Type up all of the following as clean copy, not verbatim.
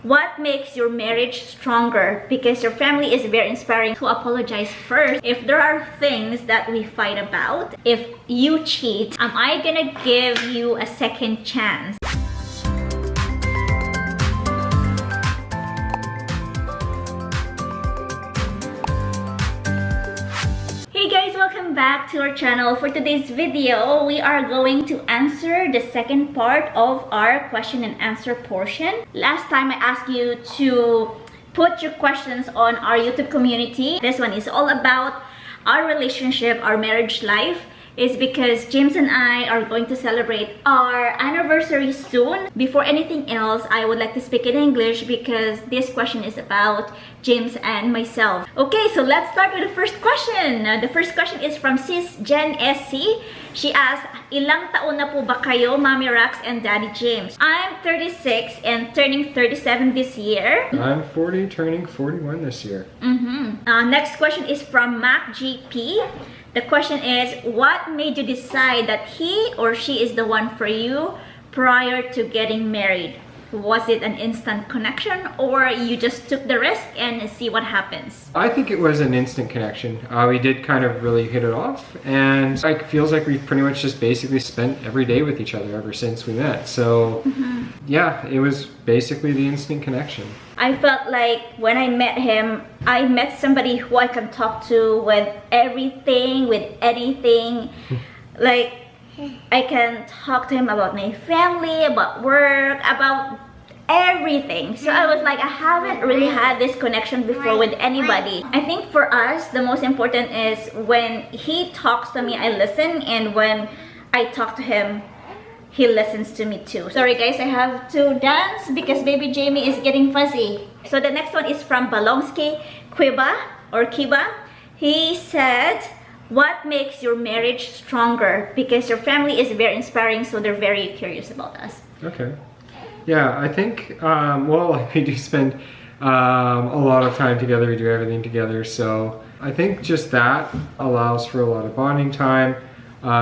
What makes your marriage stronger? Because your family is very inspiring. To apologize first if there are things that we fight about. If you cheat, am I gonna give you a second chance? Hey guys, welcome back to our channel. For today's video, we are going to answer the second part of our question and answer portion. Last time I asked you to put your questions on our YouTube community. This one is all about our relationship, our marriage life. Is because James and I are going to celebrate our anniversary soon. Before anything else, I would like to speak in English because this question is about James and myself. Okay, so let's start with the first question. The first question is from Sis Jen SC. She asked, ilang taon na po ba kayo, Mommy Racz and Daddy James? I'm 36 and turning 37 this year. I'm 40, turning 41 this year. Next question is from Mac GP. The question is, what made you decide that he or she is the one for you prior to getting married? Was it an instant connection or you just took the risk and see what happens? I think it was an instant connection. We did kind of really hit it off, and it feels like we've pretty much just basically spent every day with each other ever since we met. So yeah, it was basically the instant connection. I felt like when I met him, I met somebody who I can talk to with everything, with anything. Like, I can talk to him about my family, about work, about everything. So I was like, I haven't really had this connection before with anybody. I think for us, the most important is when he talks to me, I listen, and when I talk to him, he listens to me too. Sorry guys, I have to dance because baby Jamie is getting fuzzy. So the next one is from Balongski Kiba. He said, what makes your marriage stronger? Because your family is very inspiring, so they're very curious about us. Okay. Yeah, I think, well, we do spend a lot of time together. We do everything together. So I think just that allows for a lot of bonding time.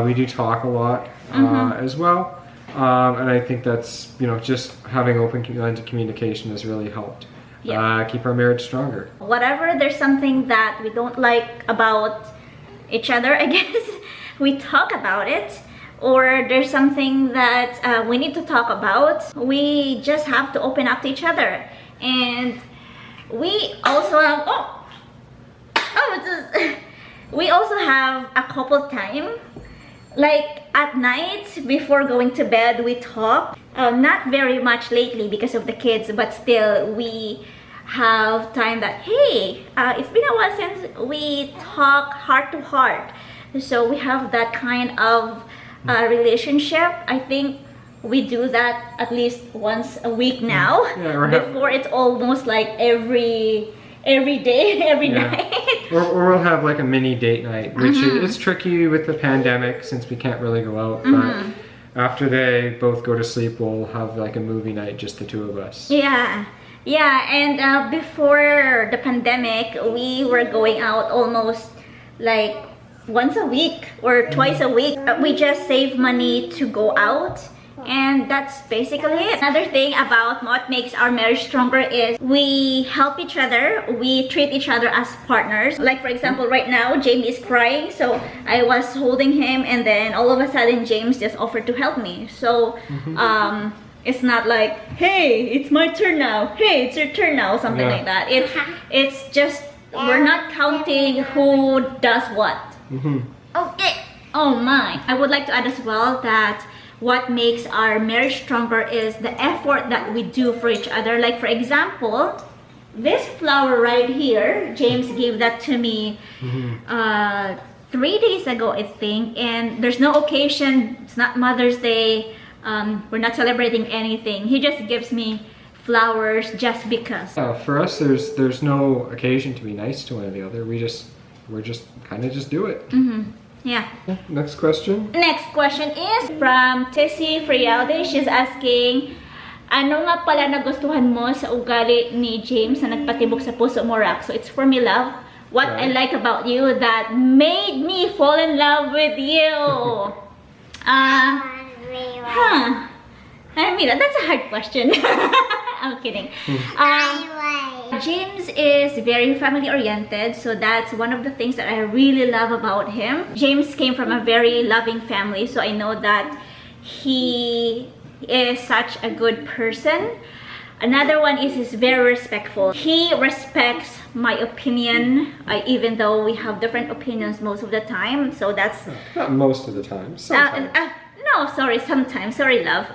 We do talk a lot as well. And I think that's, you know, just having open lines of communication has really helped keep our marriage stronger. Whatever there's something that we don't like about each other, I guess, we talk about it. Or there's something that we need to talk about, we just have to open up to each other. And we also have, we also have a couple time. Like at night before going to bed, we talk. Not very much lately because of the kids, but still we have time that, hey, it's been a while since we talk heart to heart. So we have that kind of relationship. I think we do that at least once a week now. Before it's almost like every day, every night. Or we'll have like a mini date night, which is tricky with the pandemic since we can't really go out. But after they both go to sleep, we'll have like a movie night, just the two of us. Yeah, and before the pandemic, we were going out almost like once a week or twice a week. We just save money to go out, and that's basically it. Another thing about what makes our marriage stronger is we help each other. We treat each other as partners. Like for example, right now Jamie is crying, so I was holding him, and then all of a sudden James just offered to help me. So it's not like, hey, it's my turn now, hey, it's your turn now, something like that. It's just, we're not counting who does what. Okay. Oh my. I would like to add as well that what makes our marriage stronger is the effort that we do for each other. Like for example, this flower right here, James gave that to me 3 days ago, I think, and there's no occasion. It's not Mother's Day. We're not celebrating anything. He just gives me flowers just because. For us, there's no occasion to be nice to one or the other. We're just kind of just do it. Yeah. Next question. Next question is from Tessie Frialde. She's asking, ano nga pala nagustuhan mo sa ugali ni James na nagpatibok sa puso mo, Racz? So it's for me, love. What I like about you that made me fall in love with you. I mean, that's a hard question. I'm kidding. James is very family oriented, so that's one of the things that I really love about him. James came from a very loving family, so I know that he is such a good person. Another one is he's very respectful. He respects my opinion, even though we have different opinions most of the time. So that's not most of the time. Sometimes. No, sorry, sometimes. Sorry, love.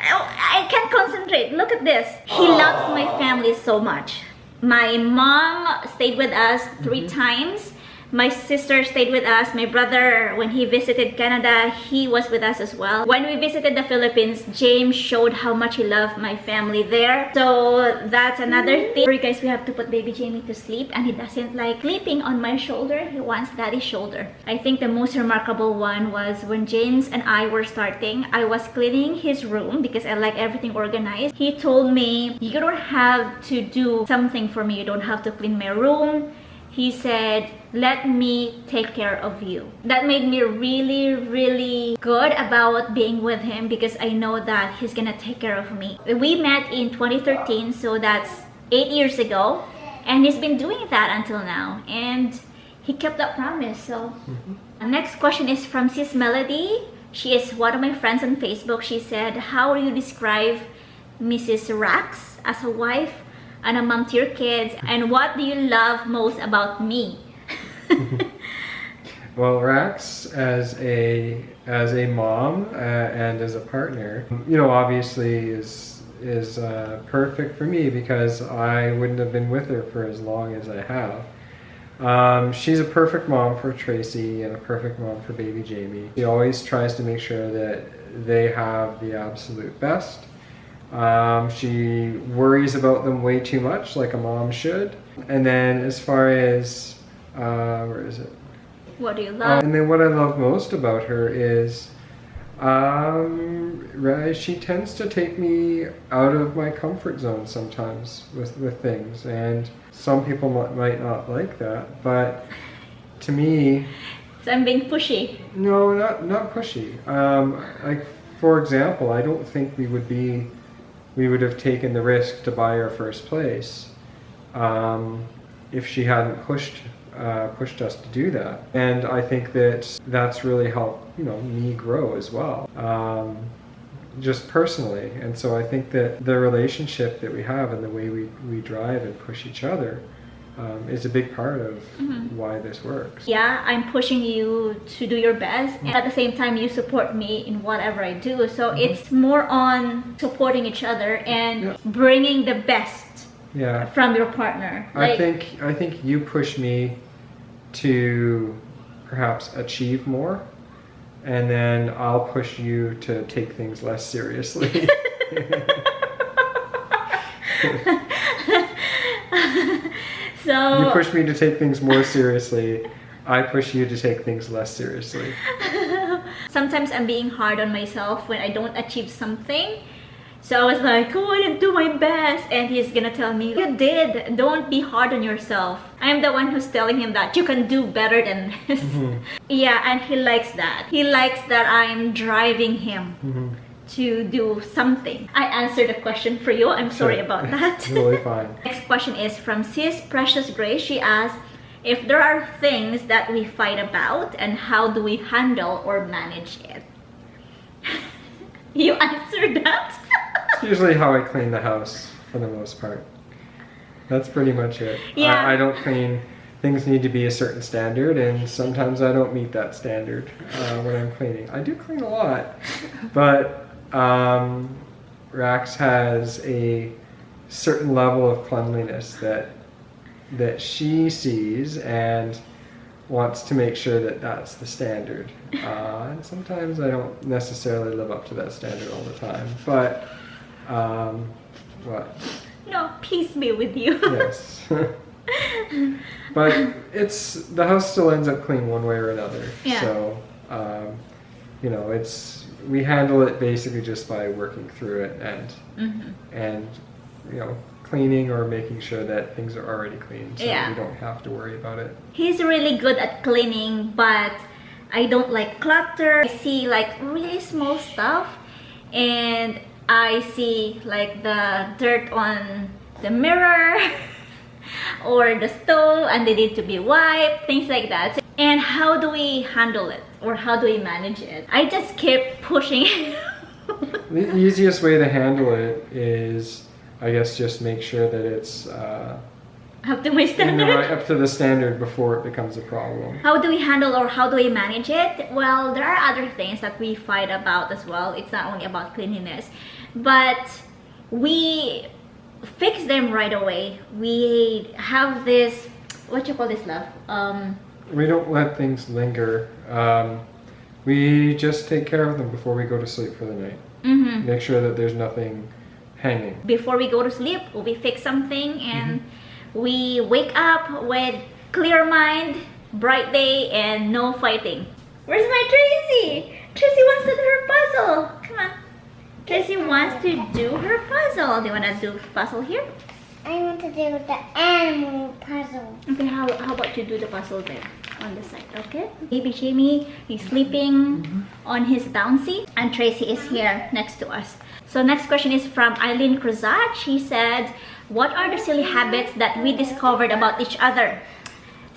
I can't concentrate. Look at this. He loves my family so much. My mom stayed with us 3 times. My sister stayed with us. My brother, when he visited Canada, he was with us as well. When we visited the Philippines, James showed how much he loved my family there. So that's another thing. Sorry guys, we have to put baby Jamie to sleep, and he doesn't like sleeping on my shoulder. He wants daddy's shoulder. I think the most remarkable one was when James and I were starting. I was cleaning his room because I like everything organized. He told me, you don't have to do something for me. You don't have to clean my room. He said, let me take care of you. That made me really, really good about being with him because I know that he's gonna take care of me. We met in 2013, so that's 8 years ago. And he's been doing that until now. And he kept that promise, so. The next question is from Sis Melody. She is one of my friends on Facebook. She said, how do you describe Mrs. Racz as a wife and a mom to your kids, and what do you love most about me? Well, Racz as a mom and as a partner, you know, obviously is perfect for me because I wouldn't have been with her for as long as I have. She's a perfect mom for Tracy and a perfect mom for baby Jamie. She always tries to make sure that they have the absolute best. She worries about them way too much, like a mom should. And then as far as, where is it? What do you love? And then what I love most about her is she tends to take me out of my comfort zone sometimes with things. And some people might not like that, but to me... So I'm being pushy. No, not pushy. Like, for example, I don't think we would have taken the risk to buy our first place if she hadn't pushed us to do that. And I think that's really helped, you know, me grow as well, just personally. And so I think that the relationship that we have and the way we drive and push each other is a big part of why this works. Yeah, I'm pushing you to do your best, and at the same time you support me in whatever I do. So it's more on supporting each other and bringing the best from your partner. Like, I think you push me to perhaps achieve more, and then I'll push you to take things less seriously. So you push me to take things more seriously. I push you to take things less seriously. Sometimes I'm being hard on myself when I don't achieve something. So I was like, oh, I didn't do my best. And he's gonna tell me, you did. Don't be hard on yourself. I'm the one who's telling him that you can do better than this. Yeah, and he likes that. He likes that I'm driving him to do something. I answered the question for you. I'm sorry about that. Really fine. Next question is from Sis Precious Grace. She asks, if there are things that we fight about, and how do we handle or manage it? You answered that? It's usually how I clean the house for the most part. That's pretty much it. Yeah. I don't clean. Things need to be a certain standard, and sometimes I don't meet that standard when I'm cleaning. I do clean a lot, but Racz has a certain level of cleanliness that she sees and wants to make sure that that's the standard. And sometimes I don't necessarily live up to that standard all the time, but what? No, peace be with you. Yes. But the house still ends up clean one way or another. Yeah. So, you know, we handle it basically just by working through it and you know, cleaning or making sure that things are already clean, so we don't have to worry about it. He's really good at cleaning, but I don't like clutter. I see like really small stuff, and I see like the dirt on the mirror or the stove and they need to be wiped, things like that. And how do we handle it, or how do we manage it? I just keep pushing it. The easiest way to handle it is, I guess, just make sure that it's up to my standard? up to the standard before it becomes a problem. How do we handle, or how do we manage it? Well, there are other things that we fight about as well. It's not only about cleanliness, but we fix them right away. We have this, what you call this, love? We don't let things linger. We just take care of them before we go to sleep for the night. Make sure that there's nothing hanging. Before we go to sleep, we fix something and we wake up with clear mind, bright day, and no fighting. Where's my Tracy? Tracy wants to do her puzzle. Come on. Tracy wants to do her puzzle. Do you want to do puzzle here? I want to do the animal puzzle. Okay, how about you do the puzzle there on the side, okay? Baby Jamie is sleeping on his bouncy, and Tracy is here next to us. So next question is from Eileen Cruzat. She said, what are the silly habits that we discovered about each other?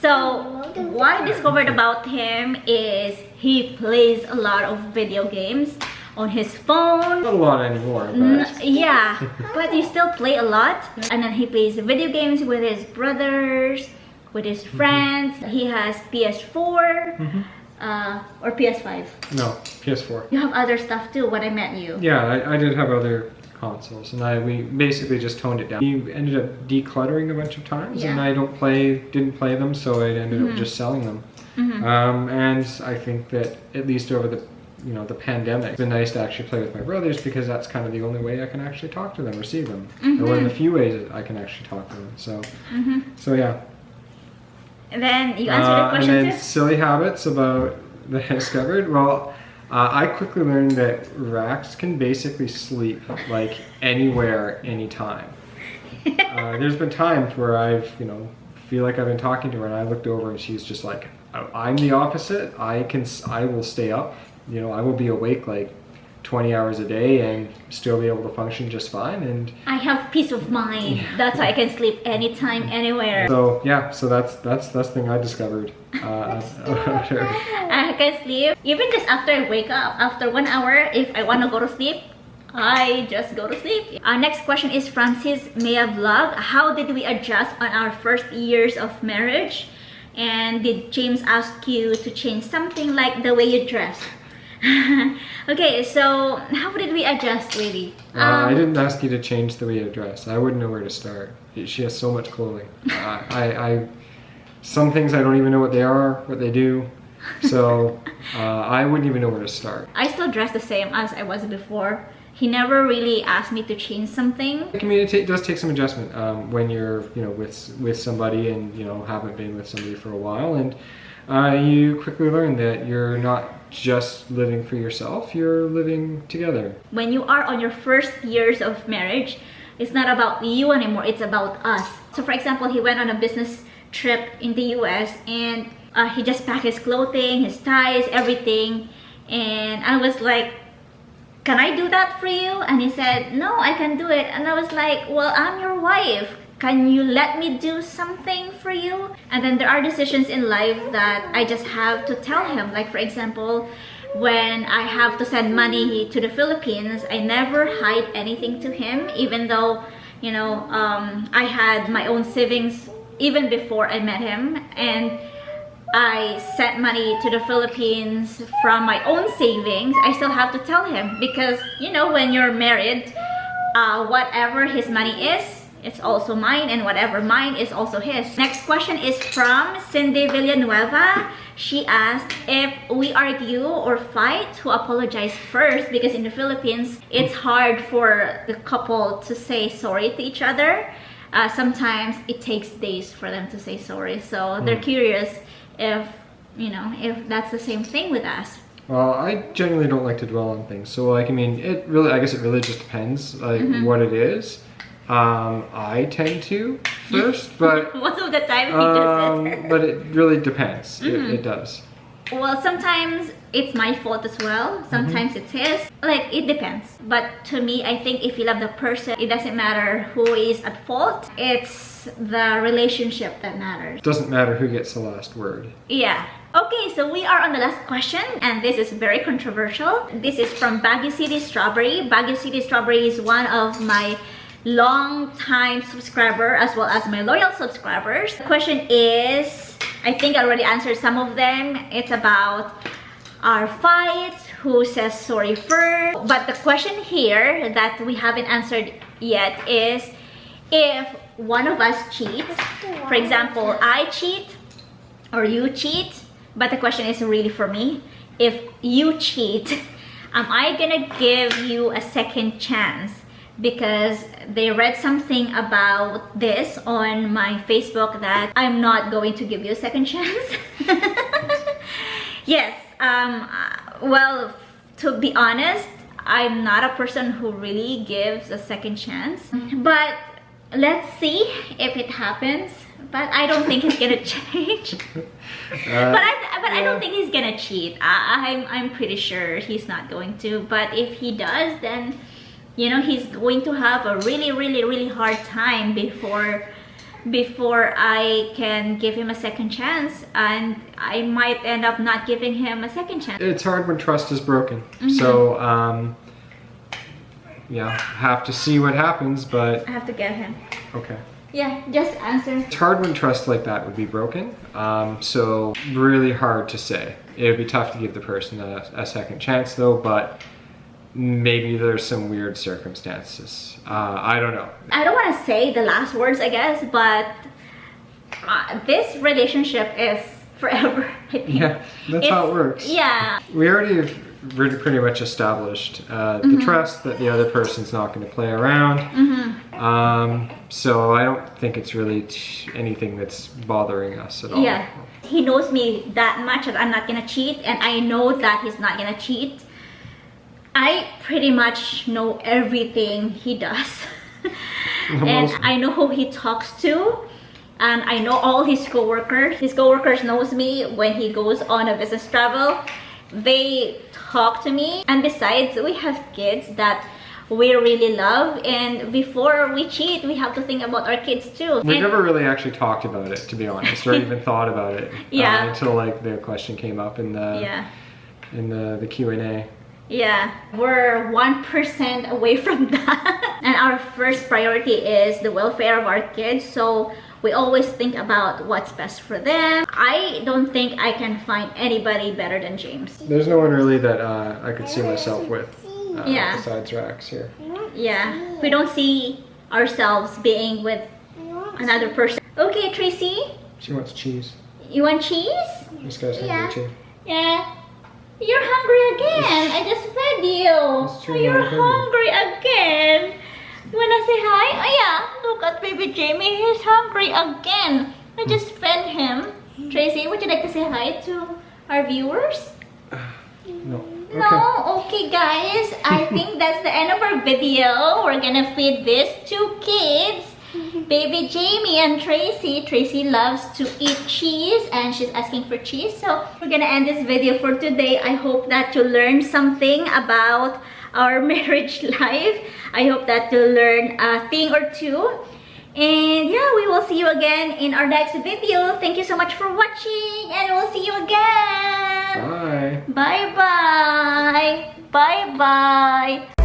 So what I discovered about him is he plays a lot of video games on his phone. Not a lot anymore, but... Yeah, but he still play a lot. And then he plays video games with his brothers, with his friends. He has PS4 or PS5. No, PS4. You have other stuff too when I met you. Yeah, I did have other consoles, and we basically just toned it down. We ended up decluttering a bunch of times, and I didn't play them, so I ended up just selling them. And I think that at least over the the pandemic, it's been nice to actually play with my brothers, because that's kind of the only way I can actually talk to them or see them. Or one of the few ways that I can actually talk to them. So, so yeah. And then you answered the question and then silly habits that I discovered. Well, I quickly learned that Racz can basically sleep like anywhere, anytime. There's been times where I've, feel like I've been talking to her and I looked over and she's just like, I'm the opposite. I will stay up. I will be awake like 20 hours a day and still be able to function just fine. And I have peace of mind. That's why I can sleep anytime, anywhere. So yeah, so that's the thing I discovered. I can sleep even just after I wake up. After 1 hour, if I want to go to sleep, I just go to sleep. Our next question is Francis Maya Vlog. How did we adjust on our first years of marriage? And did James ask you to change something like the way you dress? Okay, so how did we adjust, really? I didn't ask you to change the way you dress. I wouldn't know where to start. She has so much clothing. Some things I don't even know what they are, what they do. So I wouldn't even know where to start. I still dress the same as I was before. He never really asked me to change something. I mean, it does take some adjustment when you're, with somebody and haven't been with somebody for a while, and you quickly learn that you're not just living for yourself, you're living together. When you are on your first years of marriage, it's not about you anymore, it's about us. So for example, he went on a business trip in the US and he just packed his clothing, his ties, everything, and I was like, can I do that for you? And he said, no, I can do it. And I was like, well, I'm your wife. Can you let me do something for you? And then there are decisions in life that I just have to tell him. Like for example, when I have to send money to the Philippines, I never hide anything to him, even though, I had my own savings even before I met him. And I sent money to the Philippines from my own savings. I still have to tell him because, when you're married, whatever his money is, it's also mine, and whatever mine is also his. Next question is from Cindy Villanueva. She asked if we argue or fight, who apologize first, because in the Philippines, it's hard for the couple to say sorry to each other. Sometimes it takes days for them to say sorry. So they're curious if that's the same thing with us. Well, I generally don't like to dwell on things. So I guess it really just depends what it is. I tend to first, but most of the time he does it. But it really depends. It does. Well, sometimes it's my fault as well. Sometimes it's his. Like, it depends. But to me, I think if you love the person, it doesn't matter who is at fault. It's the relationship that matters. Doesn't matter who gets the last word. Yeah. Okay, so we are on the last question, and this is very controversial. This is from Baguio City Strawberry. Baguio City Strawberry is one of my long-time subscriber as well as my loyal subscribers. The question is, I think I already answered some of them. It's about our fights, who says sorry first. But the question here that we haven't answered yet is, if one of us cheats, for example, I cheat or you cheat, but the question is really for me, if you cheat, am I gonna give you a second chance? Because they read something about this on my Facebook that I'm not going to give you a second chance. Yes. Well, to be honest, I'm not a person who really gives a second chance, but let's see if it happens. But I don't think he's gonna change. I don't think he's gonna cheat. I'm pretty sure he's not going to. But if he does, then you know he's going to have a really hard time before I can give him a second chance, and I might end up not giving him a second chance. It's hard when trust is broken. So yeah, have to see what happens, but I have to get him. Okay. Yeah, just answer. It's hard when trust like that would be broken. So really hard to say. It would be tough to give the person a second chance though, but maybe there's some weird circumstances. I don't know. I don't want to say the last words, I guess, but this relationship is forever, I think. Yeah, that's how it works. Yeah. We already have pretty much established the trust that the other person's not going to play around. So I don't think it's really anything that's bothering us at all. Yeah. He knows me that much that I'm not going to cheat, and I know that he's not going to cheat. I pretty much know everything he does. And I know who he talks to, and I know all his co-workers. His co-workers knows me when he goes on a business travel. They talk to me, and besides, we have kids that we really love, and before we cheat, we have to think about our kids too. We never really actually talked about it, to be honest, or even thought about it. Yeah. Until like the question came up in the Q&A. Yeah, we're 1% away from that. And our first priority is the welfare of our kids, so we always think about what's best for them. I don't think I can find anybody better than James. There's no one really that I could see myself with besides Racz here. Yeah, we don't see ourselves being with another person. Okay, Tracy? She wants cheese. You want cheese? This guy's hungry too. Yeah. You're hungry again. I just fed you. That's true, You're hungry again. You wanna say hi? Oh yeah, look at baby Jamie. He's hungry again. I just fed him. Tracy, would you like to say hi to our viewers? No. Okay. No? Okay guys, I think that's the end of our video. We're gonna feed these two kids, baby Jamie and Tracy. Tracy loves to eat cheese and she's asking for cheese. So we're gonna end this video for today. I hope that you learned something about our marriage life. I hope that you learn a thing or two. And yeah, we will see you again in our next video. Thank you so much for watching, and we'll see you again. Bye. Bye-bye. Bye-bye.